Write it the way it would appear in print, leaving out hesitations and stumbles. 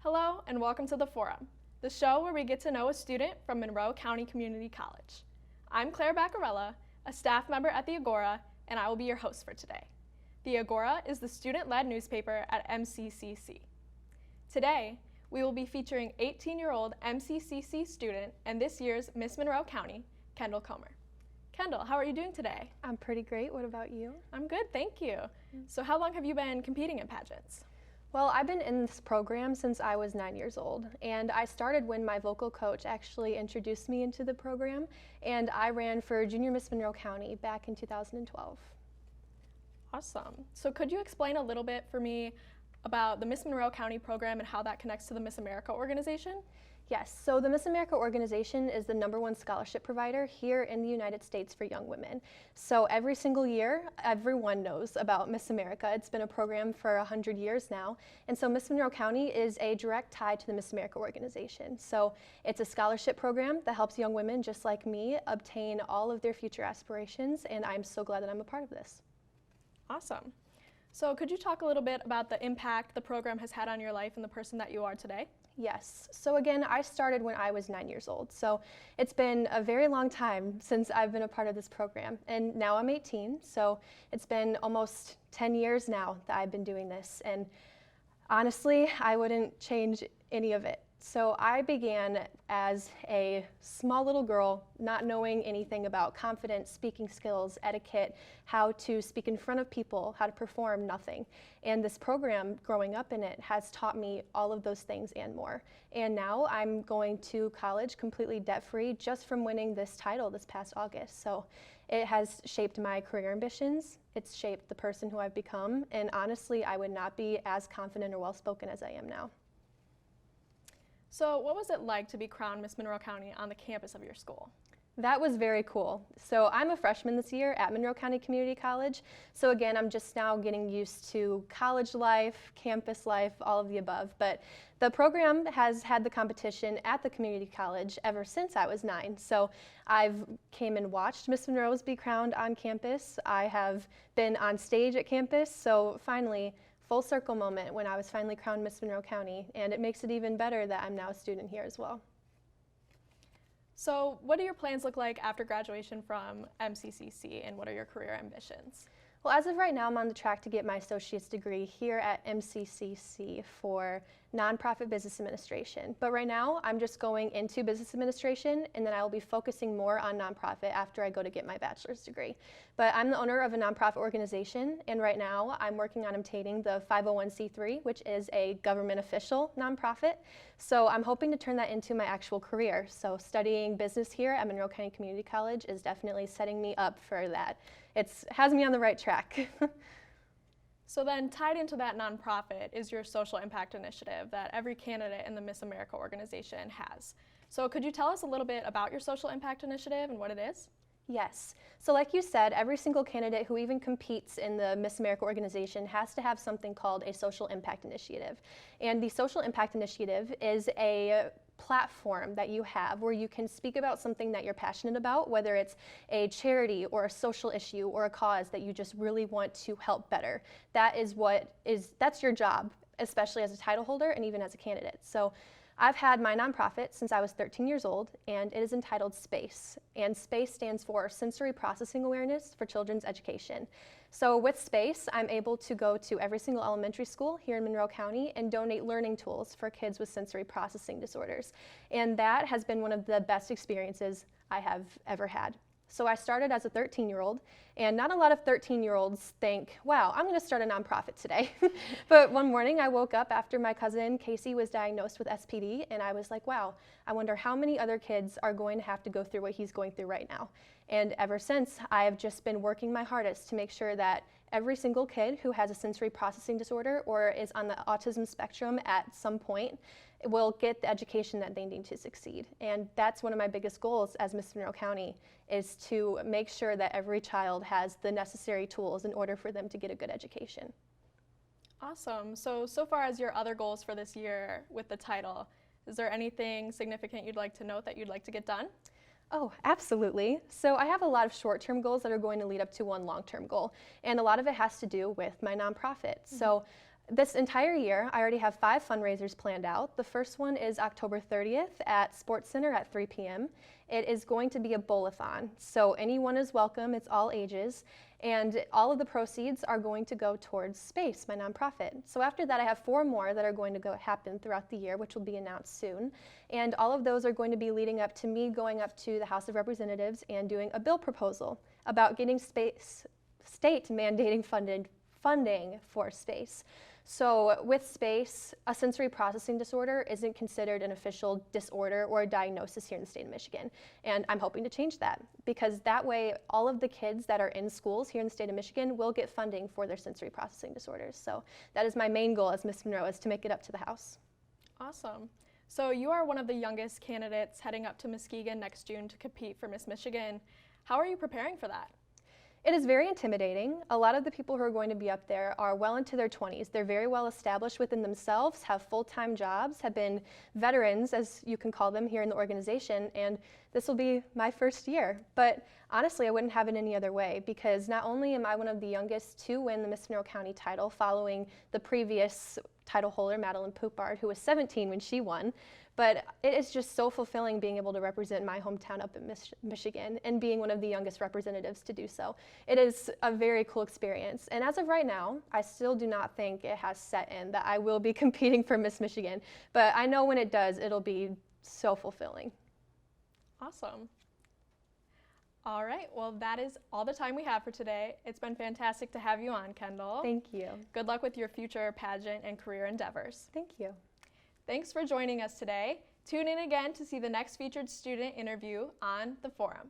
Hello and welcome to The Forum, the show where we get to know a student from Monroe County Community College. I'm Claire Baccarella, a staff member at the Agora, and I will be your host for today. The Agora is the student-led newspaper at MCCC. Today, we will be featuring 18-year-old MCCC student and this year's Miss Monroe County, Kendall Comer. Kendall, how are you doing today? I'm pretty great. What about you? I'm good, thank you. So how long have you been competing in pageants? Well, I've been in this program since I was 9 years old, and I started when my vocal coach actually introduced me into the program, and I ran for Junior Miss Monroe County back in 2012. Awesome. So could you explain a little bit for me about the Miss Monroe County program and how that connects to the Miss America organization? Yes, so the Miss America organization is the #1 scholarship provider here in the United States for young women. So every single year, everyone knows about Miss America. It's been a program for 100 years now. And so Miss Monroe County is a direct tie to the Miss America organization. So it's a scholarship program that helps young women just like me obtain all of their future aspirations, and I'm so glad that I'm a part of this. Awesome. So could you talk a little bit about the impact the program has had on your life and the person that you are today? Yes. So again, I started when I was 9 years old. So it's been a very long time since I've been a part of this program. And now I'm 18. So it's been almost 10 years now that I've been doing this. And honestly, I wouldn't change any of it. So I began as a small little girl, not knowing anything about confidence, speaking skills, etiquette, how to speak in front of people, how to perform, nothing. And this program, growing up in it, has taught me all of those things and more. And now I'm going to college completely debt-free just from winning this title this past August. So it has shaped my career ambitions, it's shaped the person who I've become, and honestly, I would not be as confident or well-spoken as I am now. So what was it like to be crowned Miss Monroe County on the campus of your school? That was very cool. So I'm a freshman this year at Monroe County Community College. So again, I'm just now getting used to college life, campus life, all of the above. But the program has had the competition at the community college ever since I was 9. So I've came and watched Miss Monroe's be crowned on campus. I have been on stage at campus. So finally, full circle moment when I was finally crowned Miss Monroe County, and it makes it even better that I'm now a student here as well. So what do your plans look like after graduation from MCCC, and what are your career ambitions? Well, as of right now, I'm on the track to get my associate's degree here at MCCC for nonprofit business administration. But right now, I'm just going into business administration, and then I will be focusing more on nonprofit after I go to get my bachelor's degree. But I'm the owner of a nonprofit organization, and right now, I'm working on obtaining the 501c3, which is a government official nonprofit. So I'm hoping to turn that into my actual career. So studying business here at Monroe County Community College is definitely setting me up for that. It has me on the right track. So then tied into that nonprofit is your social impact initiative that every candidate in the Miss America organization has. So could you tell us a little bit about your social impact initiative and what it is? Yes. So like you said, every single candidate who even competes in the Miss America organization has to have something called a social impact initiative. And the social impact initiative is a platform that you have where you can speak about something that you're passionate about, whether it's a charity or a social issue or a cause that you just really want to help better. That's your job, especially as a title holder and even as a candidate. So I've had my nonprofit since I was 13 years old, and it is entitled SPACE. And SPACE stands for Sensory Processing Awareness for Children's Education. So with SPACE, I'm able to go to every single elementary school here in Monroe County and donate learning tools for kids with sensory processing disorders. And that has been one of the best experiences I have ever had. So I started as a 13-year-old, and not a lot of 13-year-olds think, wow, I'm going to start a nonprofit today. But one morning I woke up after my cousin Casey was diagnosed with SPD, and I was like, wow, I wonder how many other kids are going to have to go through what he's going through right now. And ever since, I have just been working my hardest to make sure that every single kid who has a sensory processing disorder or is on the autism spectrum at some point will get the education that they need to succeed. And that's one of my biggest goals as Miss Monroe County, is to make sure that every child has the necessary tools in order for them to get a good education. Awesome. So far as your other goals for this year with the title, is there anything significant you'd like to note that you'd like to get done? Oh, absolutely. So I have a lot of short-term goals that are going to lead up to one long-term goal, and a lot of it has to do with my nonprofit. So This entire year, I already have 5 fundraisers planned out. The first one is October 30th at Sports Center at 3 p.m. It is going to be a bowl-a-thon, so anyone is welcome, it's all ages, and all of the proceeds are going to go towards Space, my nonprofit. So after that, I have 4 more that are going to happen throughout the year, which will be announced soon, and all of those are going to be leading up to me going up to the House of Representatives and doing a bill proposal about getting state mandating funding for space. So with space, a sensory processing disorder isn't considered an official disorder or a diagnosis here in the state of Michigan. And I'm hoping to change that, because that way all of the kids that are in schools here in the state of Michigan will get funding for their sensory processing disorders. So that is my main goal as Miss Monroe, is to make it up to the House. Awesome. So you are one of the youngest candidates heading up to Muskegon next June to compete for Miss Michigan. How are you preparing for that? It is very intimidating. A lot of the people who are going to be up there are well into their 20s. They're very well established within themselves, have full-time jobs, have been veterans, as you can call them, here in the organization, and this will be my first year. But honestly, I wouldn't have it any other way, because not only am I one of the youngest to win the Miss Monroe County title following the previous title holder, Madeline Poupard, who was 17 when she won, but it is just so fulfilling being able to represent my hometown up in Michigan and being one of the youngest representatives to do so. It is a very cool experience. And as of right now, I still do not think it has set in that I will be competing for Miss Michigan. But I know when it does, it'll be so fulfilling. Awesome. All right, well, that is all the time we have for today. It's been fantastic to have you on, Kendall. Thank you. Good luck with your future pageant and career endeavors. Thank you. Thanks for joining us today. Tune in again to see the next featured student interview on The Forum.